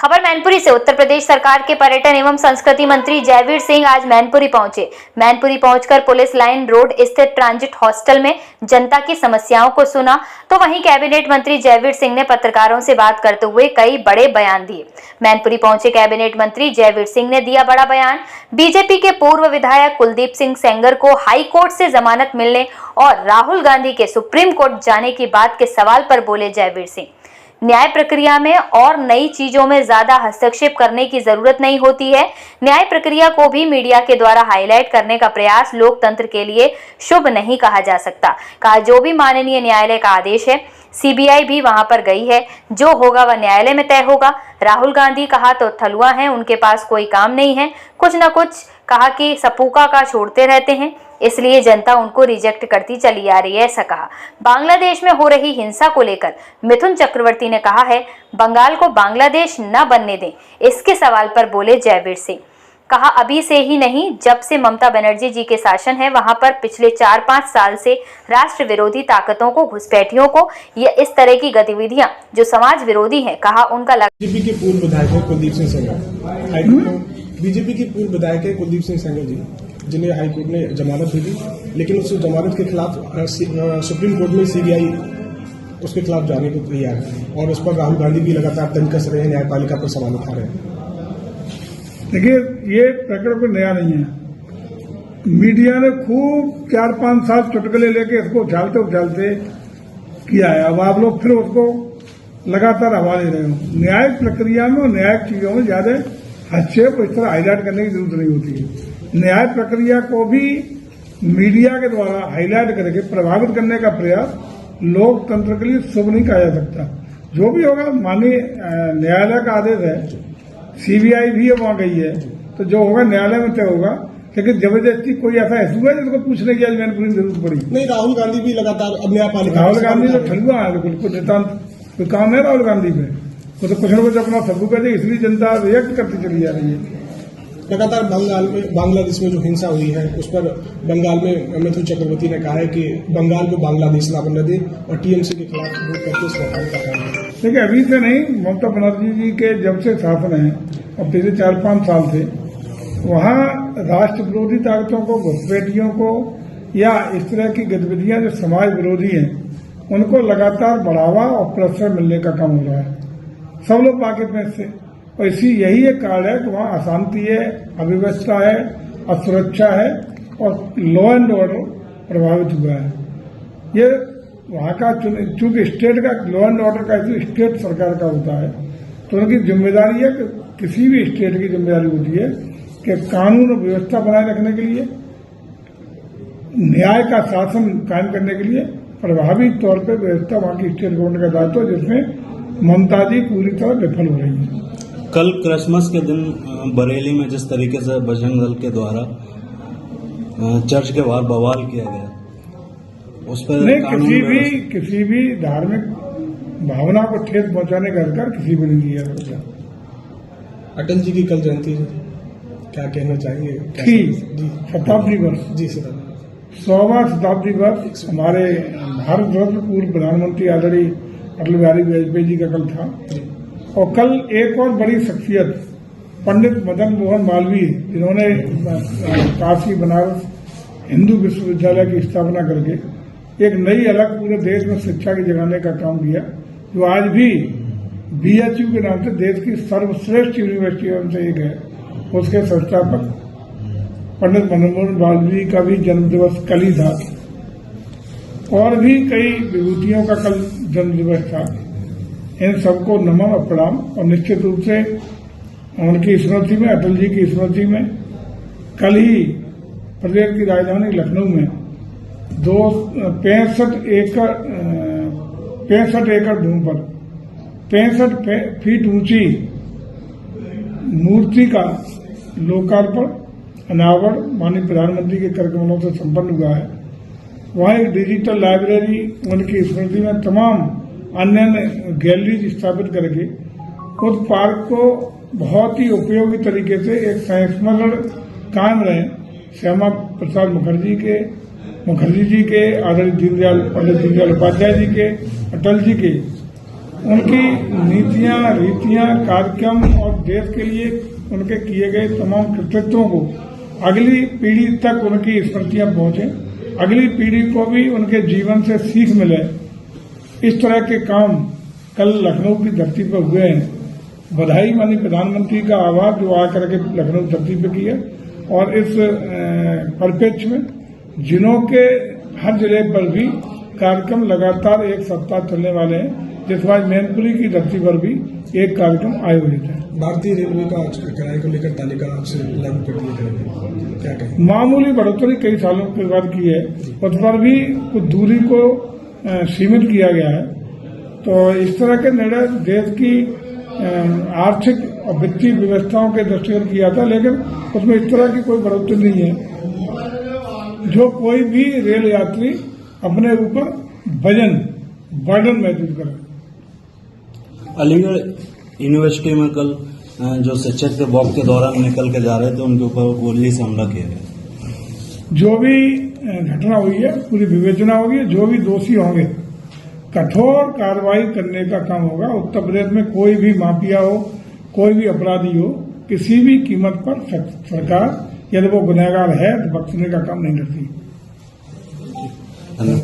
खबर मैनपुरी से। उत्तर प्रदेश सरकार के पर्यटन एवं संस्कृति मंत्री जयवीर सिंह आज मैनपुरी पहुंचे। मैनपुरी पहुंचकर पुलिस लाइन रोड स्थित ट्रांजिट हॉस्टल में जनता की समस्याओं को सुना, तो वहीं कैबिनेट मंत्री जयवीर सिंह ने पत्रकारों से बात करते हुए कई बड़े बयान दिए। मैनपुरी पहुंचे कैबिनेट मंत्री जयवीर सिंह ने दिया बड़ा बयान। बीजेपी के पूर्व विधायक कुलदीप सिंह सेंगर को हाई कोर्ट से जमानत मिलने और राहुल गांधी के सुप्रीम कोर्ट जाने की बात के सवाल पर बोले जयवीर सिंह, न्याय प्रक्रिया में और नई चीजों में ज्यादा हस्तक्षेप करने की जरूरत नहीं होती है। न्याय प्रक्रिया को भी मीडिया के द्वारा हाईलाइट करने का प्रयास लोकतंत्र के लिए शुभ नहीं कहा जा सकता। कहा, जो भी माननीय न्यायालय का आदेश है, सीबीआई भी वहां पर गई है, जो होगा वह न्यायालय में तय होगा। राहुल गांधी कहा तो थलुआ हैं, उनके पास कोई काम नहीं है, कुछ न कुछ कहा कि सपूका का छोड़ते रहते हैं, इसलिए जनता उनको रिजेक्ट करती चली आ रही है, ऐसा कहा। बांग्लादेश में हो रही हिंसा को लेकर मिथुन चक्रवर्ती ने कहा है, बंगाल को बांग्लादेश न बनने दें, इसके सवाल पर बोले जयवीर सिंह। कहा, अभी से ही नहीं, जब से ममता बनर्जी जी के शासन है वहां पर पिछले 4-5 साल से राष्ट्र विरोधी ताकतों को, घुसपैठियों को, या इस तरह की गतिविधियां जो समाज विरोधी हैं, कहा उनका बीजेपी के पूर्व विधायक है कुलदीप सिंह सेंगर, बीजेपी के पूर्व विधायक है कुलदीप सिंह सेंगर जी, जिन्हें हाईकोर्ट ने जमानत दी थी, लेकिन उस जमानत के खिलाफ सुप्रीम कोर्ट में सीबीआई उसके खिलाफ जाने को तैयार है और उस पर राहुल गांधी भी लगातार तंज रहे हैं, न्यायपालिका पर सवाल उठा रहे हैं। देखिए, ये प्रकरण कोई नया नहीं है। मीडिया ने खूब 4-5 साल चुटकुले लेके इसको उछालते किया है। अब आप लोग फिर उसको लगातार हवा ले रहे हो। न्यायिक प्रक्रिया में और न्यायिक चीजों में ज्यादा हस्तक्षेप इस तरह हाईलाइट करने की जरूरत नहीं होती है। न्याय प्रक्रिया को भी मीडिया के द्वारा हाईलाइट करके प्रभावित करने का प्रयास लोकतंत्र के लिए शुभ नहीं कहा जा सकता। जो भी होगा, माननीय न्यायालय का आदेश है, सीबीआई भी वहां गई है, तो जो होगा न्यायालय में तय होगा। लेकिन जबरदस्ती कोई ऐसा हुआ जिसको पूछने की आज मैंने जरूरत पड़ी नहीं। राहुल गांधी भी लगातार अब न्यायपालिका, राहुल गांधी तो ठलुआ है, बिल्कुल नितान्त कोई काम है राहुल गांधी पे, वो तो कुछ न कुछ अपना सबू कर दे, इसलिए जनता रिएक्ट करती चली जा रही है। लगातार बांग्लादेश में जो हिंसा हुई है उस पर बंगाल में मिथुन चक्रवर्ती ने कहा है कि बंगाल को बांग्लादेश ना बनने दे और टीएमसी के खिलाफ वोट करके इसको हटाने का काम है। देखिए, अभी से नहीं, ममता बनर्जी जी के जब से शासन है और पिछले 4-5 साल से वहां राष्ट्र विरोधी ताकतों को, घुसपैठियों को या इस तरह की गतिविधियां जो समाज विरोधी हैं उनको लगातार बढ़ावा और प्रोत्साहन मिलने का काम हो रहा है। सब लोग वाकिफ में इससे, और यही एक कारण है कि वहाँ अशांति है, अव्यवस्था है, असुरक्षा है और लॉ एंड ऑर्डर प्रभावित हुआ है। ये वहाँ का चूंकि स्टेट का लॉ एंड ऑर्डर का स्टेट सरकार का होता है, तो उनकी जिम्मेदारी है कि किसी भी स्टेट की जिम्मेदारी होती है कि कानून और व्यवस्था बनाए रखने के लिए, न्याय का शासन कायम करने के लिए प्रभावी तौर पर व्यवस्था वहाँ की स्टेट गवर्नमेंट का दायित्व है, जिसमें ममता जी पूरी तरह विफल हो रही है। कल क्रिसमस के दिन बरेली में जिस तरीके से बजरंग दल के द्वारा चर्च के बाहर बवाल किया गया, उस पर नहीं, किसी भी धार्मिक भावना को ठेस पहुंचाने का अधिकार किसी को नहीं दिया जाता। अटल जी की कल जयंती है, क्या कहना चाहिए? शताब्दी वर्ष, जी शताब्दी, 100वां शताब्दी वर्ष हमारे भारत रत्न पूर्व प्रधानमंत्री आदरणीय अटल बिहारी वाजपेयी जी का कल था। और कल एक और बड़ी शख्सियत पंडित मदन मोहन मालवीय, जिन्होंने काशी बनारस हिंदू विश्वविद्यालय की स्थापना करके एक नई अलग पूरे देश में शिक्षा की जगाने का काम किया, जो आज भी बीएचयू के नाम से देश की सर्वश्रेष्ठ यूनिवर्सिटियों में से एक है। उसके संस्थापक पंडित मदन मोहन मालवीय का भी जन्म दिवस कल ही था और भी कई विभूतियों का कल जन्म दिवस था। इन सबको नमन और प्रणाम। और निश्चित रूप से उनकी स्मृति में, अटल जी की स्मृति में कल ही प्रदेश की राजधानी लखनऊ में 65 एकड़ भूमि पर 65 फीट ऊंची मूर्ति का लोकार्पण, अनावरण माननीय प्रधानमंत्री के कार्यक्रमों से संपन्न हुआ है। वहाँ एक डिजिटल लाइब्रेरी, उनकी स्मृति में तमाम अन्य गैलरीज स्थापित करके उस पार्क को बहुत ही उपयोगी तरीके से एक संस्मरण कायम रहे श्यामा प्रसाद मुखर्जी जी के, आदरणीय पंडित दीनदयाल उपाध्याय जी के, अटल जी के उनकी नीतियां, रीतियां, कार्यक्रम और देश के लिए उनके किए गए तमाम कृतित्वों को अगली पीढ़ी तक उनकी स्मृतियां पहुंचे, अगली पीढ़ी को भी उनके जीवन से सीख मिले। इस तरह के काम कल लखनऊ की धरती पर हुए हैं। बधाई मानी प्रधानमंत्री का आवाज जो आकर के लखनऊ धरती पर की है, और इस परिप्रेक्ष्य में जिलों के हर जिले पर भी कार्यक्रम लगातार एक सप्ताह चलने वाले हैं, जिस बार मैनपुरी की धरती पर भी एक कार्यक्रम आयोजित है। भारतीय रेलवे का किराए को लेकर तालिका से लागू कर दिया गया, क्या कहें? मामूली बढ़ोतरी कई सालों के बाद की है, उस पर भी कुछ दूरी को सीमित किया गया है। तो इस तरह के निर्णय देश की आर्थिक और वित्तीय व्यवस्थाओं के दृष्टिगत किया था, लेकिन उसमें इस तरह की कोई बढ़ोतरी नहीं है जो कोई भी रेल यात्री अपने ऊपर बर्डन महसूस करे। अलीगढ़ यूनिवर्सिटी में कल जो शिक्षक के वॉक के दौरान निकल के जा रहे थे, उनके ऊपर गोली से हमला किया गया। जो भी घटना हुई है पूरी विवेचना होगी, जो भी दोषी होंगे कठोर कार्रवाई करने का काम होगा। उत्तर प्रदेश में कोई भी माफिया हो, कोई भी अपराधी हो, किसी भी कीमत पर सरकार यदि वो गुनहगार है तो बख्शने का काम नहीं करती।